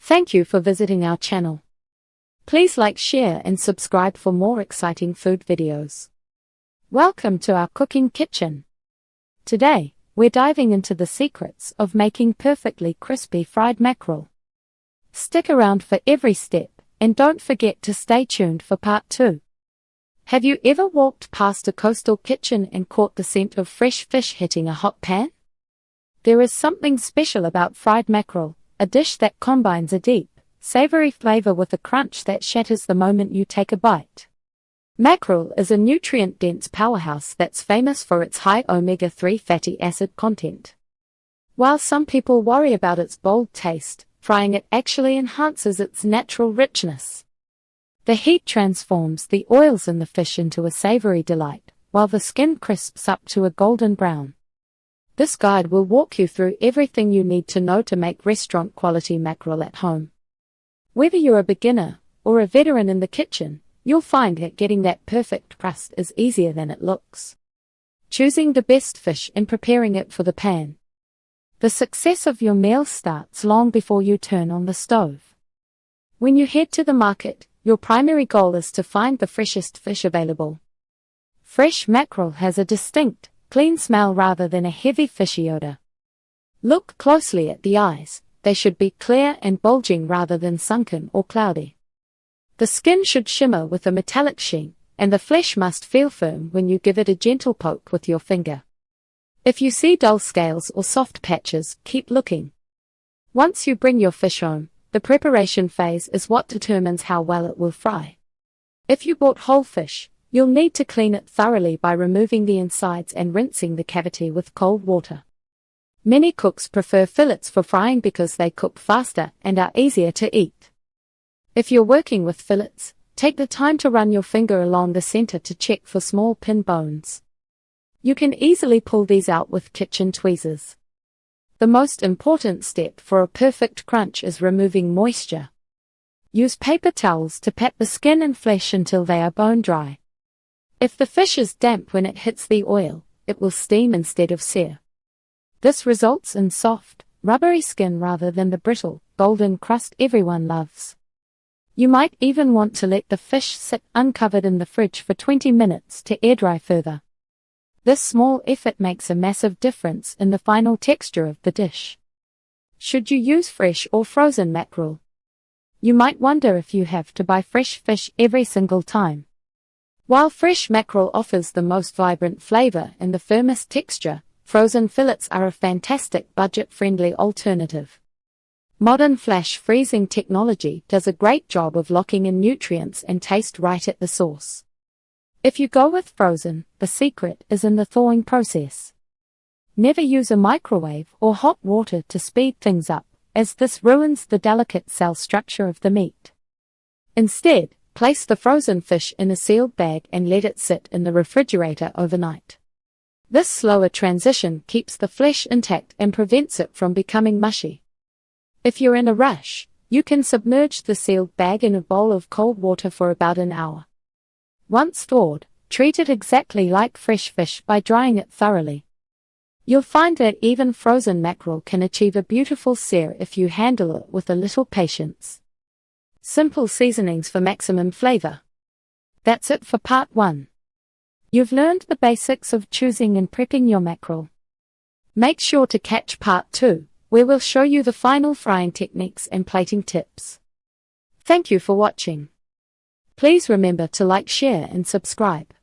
Thank you for visiting our channel. Please like, share and subscribe for more exciting food videos. Welcome to our cooking kitchen. Today, we're diving into the secrets of making perfectly crispy fried mackerel. Stick around for every step, and don't forget to stay tuned for part 2. Have you ever walked past a coastal kitchen and caught the scent of fresh fish hitting a hot pan? There is something special about fried mackerel, a dish that combines a deep, savory flavor with a crunch that shatters the moment you take a bite. Mackerel is a nutrient-dense powerhouse that's famous for its high omega-3 fatty acid content. While some people worry about its bold taste, frying it actually enhances its natural richness. The heat transforms the oils in the fish into a savory delight, while the skin crisps up to a golden brown. This guide will walk you through everything you need to know to make restaurant-quality mackerel at home. Whether you're a beginner or a veteran in the kitchen, you'll find that getting that perfect crust is easier than it looks. Choosing the best fish and preparing it for the pan. The success of your meal starts long before you turn on the stove. When you head to the market, your primary goal is to find the freshest fish available. Fresh mackerel has a distinct, clean smell rather than a heavy fishy odor. Look closely at the eyes. They should be clear and bulging rather than sunken or cloudy. The skin should shimmer with a metallic sheen, and the flesh must feel firm when you give it a gentle poke with your finger. If you see dull scales or soft patches, keep looking. Once you bring your fish home, the preparation phase is what determines how well it will fry. If you bought whole fish, you'll need to clean it thoroughly by removing the insides and rinsing the cavity with cold water. Many cooks prefer fillets for frying because they cook faster and are easier to eat. If you're working with fillets, take the time to run your finger along the center to check for small pin bones. You can easily pull these out with kitchen tweezers. The most important step for a perfect crunch is removing moisture. Use paper towels to pat the skin and flesh until they are bone dry. If the fish is damp when it hits the oil, it will steam instead of sear. This results in soft, rubbery skin rather than the brittle, golden crust everyone loves. You might even want to let the fish sit uncovered in the fridge for 20 minutes to air dry further. This small effort makes a massive difference in the final texture of the dish. Should you use fresh or frozen mackerel? You might wonder if you have to buy fresh fish every single time. While fresh mackerel offers the most vibrant flavor and the firmest texture, frozen fillets are a fantastic budget-friendly alternative. Modern flash freezing technology does a great job of locking in nutrients and taste right at the source. If you go with frozen, the secret is in the thawing process. Never use a microwave or hot water to speed things up, as this ruins the delicate cell structure of the meat. Instead, place the frozen fish in a sealed bag and let it sit in the refrigerator overnight. This slower transition keeps the flesh intact and prevents it from becoming mushy. If you're in a rush, you can submerge the sealed bag in a bowl of cold water for about an hour. Once thawed, treat it exactly like fresh fish by drying it thoroughly. You'll find that even frozen mackerel can achieve a beautiful sear if you handle it with a little patience. Simple seasonings for maximum flavor. That's it for part 1. You've learned the basics of choosing and prepping your mackerel. Make sure to catch part 2, where we'll show you the final frying techniques and plating tips. Thank you for watching. Please remember to like, share and subscribe.